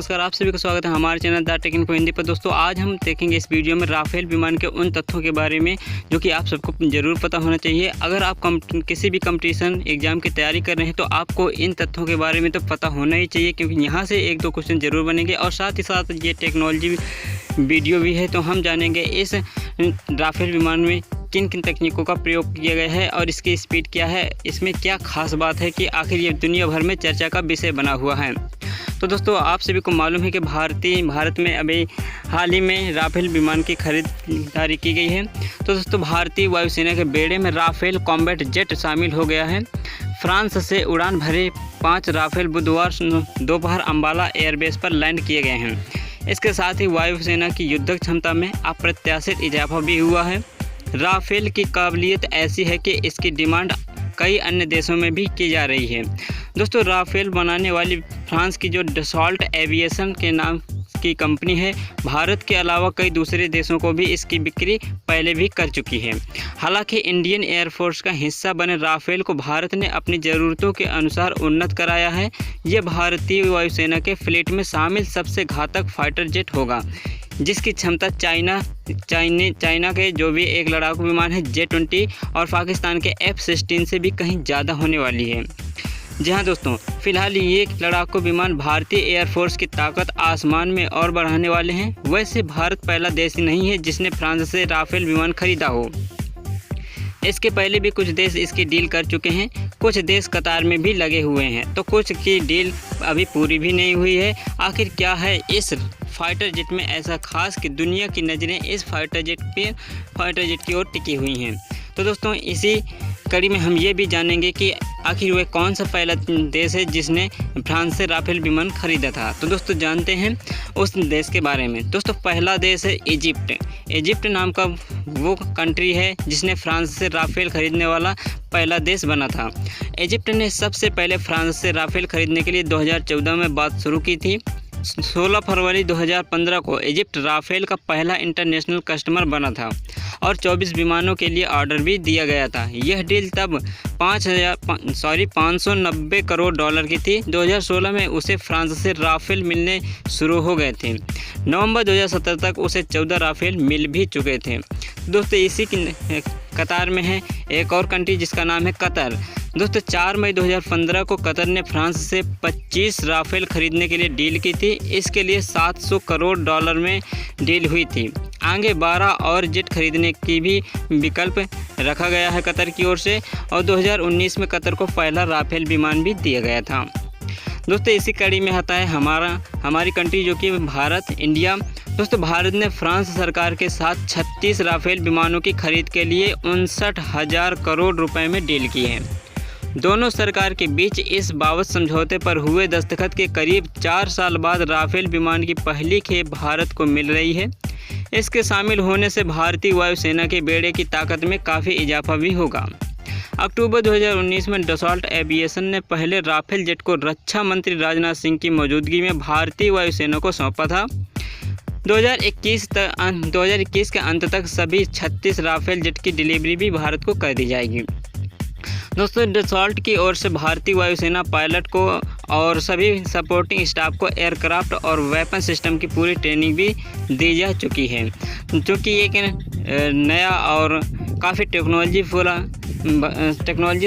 नमस्कार, आप सभी का स्वागत है हमारे channel the take info Hindi पर। दोस्तों आज हम देखेंगे इस वीडियो में राफेल विमान के उन तथ्यों के बारे में जो कि आप सबको ज़रूर पता होना चाहिए। अगर आप किसी भी कंपटीशन एग्जाम की तैयारी कर रहे हैं तो आपको इन तथ्यों के बारे में तो पता होना ही चाहिए, क्योंकि यहाँ से एक दो क्वेश्चन ज़रूर बनेंगे। और साथ ही साथ ये टेक्नोलॉजी वीडियो भी है, तो हम जानेंगे इस राफेल विमान में किन किन तकनीकों का प्रयोग किया गया है और इसकी स्पीड क्या है, इसमें क्या खास बात है कि आखिर ये दुनिया भर में चर्चा का विषय बना हुआ है। तो दोस्तों आप सभी को मालूम है कि भारत में अभी हाल ही में राफेल विमान की खरीदारी की गई है। तो दोस्तों भारतीय वायुसेना के बेड़े में राफेल कॉम्बैट जेट शामिल हो गया है। फ्रांस से उड़ान भरे 5 राफेल बुधवार दोपहर अम्बाला एयरबेस पर लैंड किए गए हैं। इसके साथ ही वायुसेना की युद्धक क्षमता में अप्रत्याशित इजाफा भी हुआ है। राफेल की काबिलियत ऐसी है कि इसकी डिमांड कई अन्य देशों में भी की जा रही है। दोस्तों राफेल बनाने वाली फ्रांस की जो डसॉल्ट एविएशन के नाम की कंपनी है, भारत के अलावा कई दूसरे देशों को भी इसकी बिक्री पहले भी कर चुकी है। हालांकि इंडियन एयरफोर्स का हिस्सा बने राफेल को भारत ने अपनी ज़रूरतों के अनुसार उन्नत कराया है। यह भारतीय वायुसेना के फ्लीट में शामिल सबसे घातक फाइटर जेट होगा, जिसकी क्षमता चाइना के जो भी एक लड़ाकू विमान है J-20 और पाकिस्तान के F-16 से भी कहीं ज़्यादा होने वाली है। जी हाँ दोस्तों, फिलहाल ये लड़ाकू विमान भारतीय एयरफोर्स की ताकत आसमान में और बढ़ाने वाले हैं। वैसे भारत पहला देश नहीं है जिसने फ्रांस से राफेल विमान खरीदा हो। इसके पहले भी कुछ देश इसकी डील कर चुके हैं। कुछ देश कतार में भी लगे हुए हैं, तो कुछ की डील अभी पूरी भी नहीं हुई है। आखिर क्या है इस फाइटर जेट में ऐसा खास कि दुनिया की नज़रें इस फाइटर जेट की ओर टिकी हुई हैं। तो दोस्तों इसी कड़ी में हम ये भी जानेंगे कि आखिर वह कौन सा पहला देश है जिसने फ्रांस से राफेल विमान खरीदा था। तो दोस्तों जानते हैं उस देश के बारे में। दोस्तों पहला देश है इजिप्ट। इजिप्ट नाम का वो कंट्री है जिसने फ्रांस से राफेल खरीदने वाला पहला देश बना था। इजिप्ट ने सबसे पहले फ्रांस से राफेल खरीदने के लिए 2014 में बात शुरू की थी। 16 फरवरी 2015 को इजिप्ट राफेल का पहला इंटरनेशनल कस्टमर बना था और 24 विमानों के लिए ऑर्डर भी दिया गया था। यह डील तब 590 करोड़ डॉलर की थी। 2016 में उसे फ्रांस से राफेल मिलने शुरू हो गए थे। नवंबर 2017 तक उसे 14 राफेल मिल भी चुके थे। दोस्तों इसी की कतार में है एक और कंट्री जिसका नाम है कतर। दोस्तों 4 मई 2015 को कतर ने फ्रांस से 25 राफेल खरीदने के लिए डील की थी। इसके लिए 700 करोड़ डॉलर में डील हुई थी। आगे 12 और जेट खरीदने की भी विकल्प रखा गया है कतर की ओर से, और 2019 में कतर को पहला राफेल विमान भी दिया गया था। दोस्तों इसी कड़ी में आता है हमारी कंट्री जो कि भारत, इंडिया। दोस्तों भारत ने फ्रांस सरकार के साथ 36 राफेल विमानों की खरीद के लिए 59,000 करोड़ रुपए में डील की है। दोनों सरकार के बीच इस बाबत समझौते पर हुए दस्तखत के करीब 4 साल बाद राफेल विमान की पहली खेप भारत को मिल रही है। इसके शामिल होने से भारतीय वायुसेना के बेड़े की ताकत में काफ़ी इजाफा भी होगा। अक्टूबर 2019 में डसॉल्ट एविएशन ने पहले राफेल जेट को रक्षा मंत्री राजनाथ सिंह की मौजूदगी में भारतीय वायुसेना को सौंपा था। 2021 के अंत तक सभी 36 राफेल जेट की डिलीवरी भी भारत को कर दी जाएगी। दोस्तों डसॉल्ट की ओर से भारतीय वायुसेना पायलट को और सभी सपोर्टिंग स्टाफ को एयरक्राफ्ट और वेपन सिस्टम की पूरी ट्रेनिंग भी दी जा चुकी है। क्योंकि एक नया और काफ़ी टेक्नोलॉजी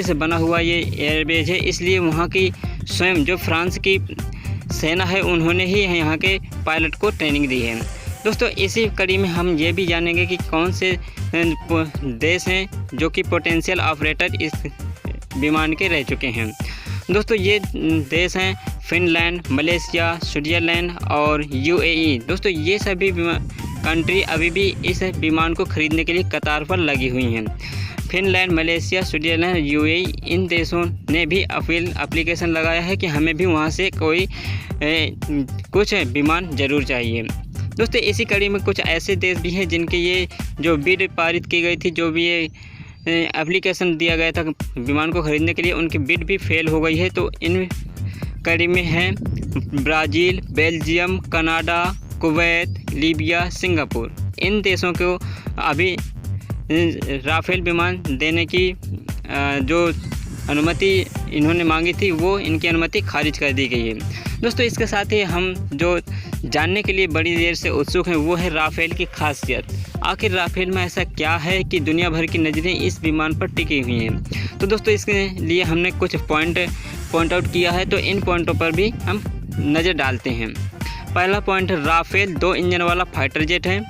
से बना हुआ ये एयरबेस है, इसलिए वहाँ की स्वयं जो फ्रांस की सेना है उन्होंने ही यहाँ के पायलट को ट्रेनिंग दी है। दोस्तों इसी कड़ी में हम ये भी जानेंगे कि कौन से देश हैं जो कि पोटेंशियल ऑपरेटर इस विमान के रह चुके हैं। दोस्तों ये देश हैं फिनलैंड, मलेशिया, स्विट्ज़रलैंड और UAE। दोस्तों ये सभी कंट्री अभी भी इस विमान को खरीदने के लिए कतार पर लगी हुई हैं। फिनलैंड, मलेशिया, स्विट्ज़रलैंड, UAE इन देशों ने भी एप्लीकेशन लगाया है कि हमें भी वहाँ से कुछ विमान ज़रूर चाहिए। दोस्तों इसी कड़ी में कुछ ऐसे देश भी हैं जिनके ये जो बिड पारित की गई थी, जो भी ये एप्लीकेशन दिया गया था विमान को खरीदने के लिए, उनकी बिड भी फेल हो गई है। तो इन कड़ी में हैं Brazil, Belgium, Canada, Kuwait, Libya, Singapore. इन देशों को अभी राफेल विमान देने की जो अनुमति इन्होंने मांगी थी वो इनकी अनुमति खारिज कर दी गई है। दोस्तों इसके साथ ही हम जो जानने के लिए बड़ी देर से उत्सुक हैं वो है राफेल की खासियत। आखिर राफेल में ऐसा क्या है कि दुनिया भर की नज़रें इस विमान पर टिकी हुई हैं। तो दोस्तों इसके लिए हमने कुछ पॉइंट आउट किया है, तो इन पॉइंटों पर भी हम नज़र डालते हैं। पहला पॉइंट है राफेल 2 इंजन वाला फाइटर जेट है,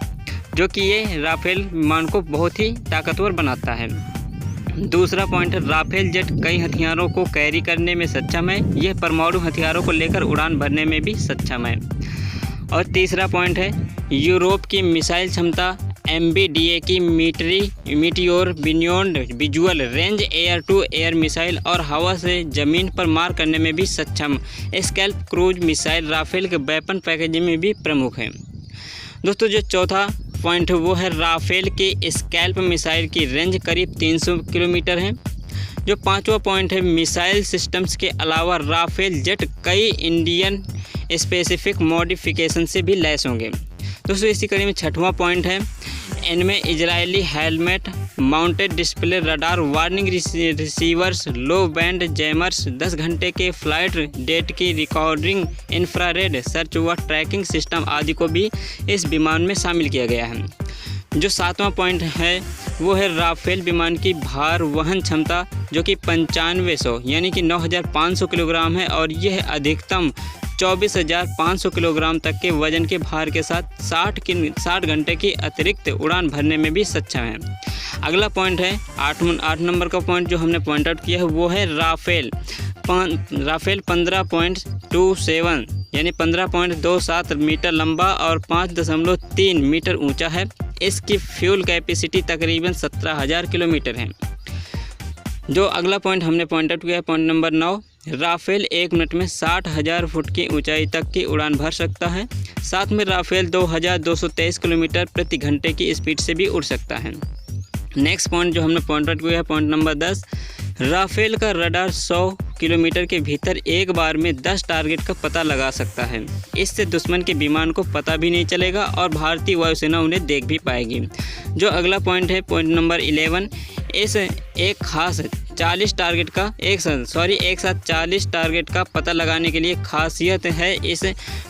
जो कि ये राफेल विमान को बहुत ही ताकतवर बनाता है। दूसरा पॉइंट है राफेल जेट कई हथियारों को कैरी करने में सक्षम है, यह परमाणु हथियारों को लेकर उड़ान भरने में भी सक्षम है। और तीसरा पॉइंट है यूरोप की मिसाइल क्षमता MBDA की Meteor beyond visual range air to air missile और हवा से ज़मीन पर मार करने में भी सक्षम स्कैल्प क्रूज मिसाइल राफेल के वेपन पैकेजिंग में भी प्रमुख है। दोस्तों जो चौथा पॉइंट है वो है राफेल के स्कैल्प मिसाइल की रेंज करीब 300 किलोमीटर है। जो पांचवा पॉइंट है मिसाइल सिस्टम्स के अलावा राफेल जेट कई इंडियन स्पेसिफिक मॉडिफिकेशन से भी लैस होंगे। दोस्तों इसी कड़ी में छठवां पॉइंट है इनमें Israeli helmet mounted display radar warning receivers low band jammers 10 घंटे के फ्लाइट डेट की रिकॉर्डिंग इंफ्रारेड सर्च व ट्रैकिंग सिस्टम आदि को भी इस विमान में शामिल किया गया है। जो सातवां पॉइंट है वो है राफेल विमान की भार वहन क्षमता, जो कि 9500 यानी कि 9500 किलोग्राम है और यह अधिकतम 24,500 किलोग्राम तक के वजन के भार के साथ 60 घंटे की अतिरिक्त उड़ान भरने में भी सक्षम है। अगला पॉइंट है 8 नंबर का पॉइंट जो हमने पॉइंट आउट किया है वो है राफेल 15.27 यानी 15.27 मीटर लंबा और 5.3 मीटर ऊंचा है। इसकी फ्यूल कैपेसिटी तकरीबन 17,000 किलोमीटर है। जो अगला पॉइंट हमने पॉइंट आउट किया है पॉइंट नंबर 9, राफेल 1 मिनट में 60,000 फुट की ऊंचाई तक की उड़ान भर सकता है। साथ में राफेल 2,223 किलोमीटर प्रति घंटे की स्पीड से भी उड़ सकता है। नेक्स्ट पॉइंट जो हमने पॉइंट आउट किया है पॉइंट नंबर 10, राफेल का रडार 100 किलोमीटर के भीतर एक बार में 10 टारगेट का पता लगा सकता है। इससे दुश्मन के विमान को पता भी नहीं चलेगा और भारतीय वायुसेना उन्हें देख भी पाएगी। जो अगला पॉइंट है पॉइंट नंबर 11, इस एक खास 40 टारगेट का एक साथ 40 टारगेट का पता लगाने के लिए खासियत है इस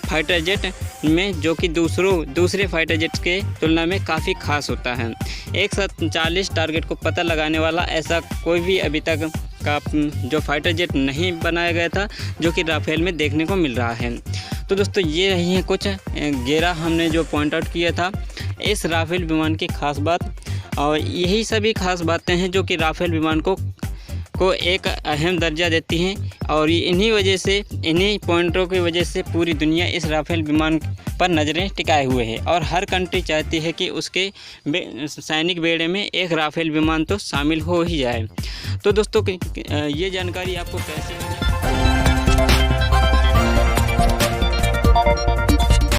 फाइटर जेट में, जो कि दूसरे फाइटर जेट के तुलना में काफ़ी खास होता है। एक साथ 40 टारगेट को पता लगाने वाला ऐसा कोई भी अभी तक का जो फाइटर जेट नहीं बनाया गया था, जो कि राफेल में देखने को मिल रहा है। तो दोस्तों ये रही हैं कुछ 11 हमने जो पॉइंट आउट किया था इस राफेल विमान की खास बात, और यही सभी खास बातें हैं जो कि राफेल विमान को एक अहम दर्जा देती हैं, और इन्हीं पॉइंटों की वजह से पूरी दुनिया इस राफेल विमान पर नज़रें टिकाए हुए है और हर कंट्री चाहती है कि उसके सैनिक बेड़े में एक राफेल विमान तो शामिल हो ही जाए। तो दोस्तों ये जानकारी आपको कैसी लगी?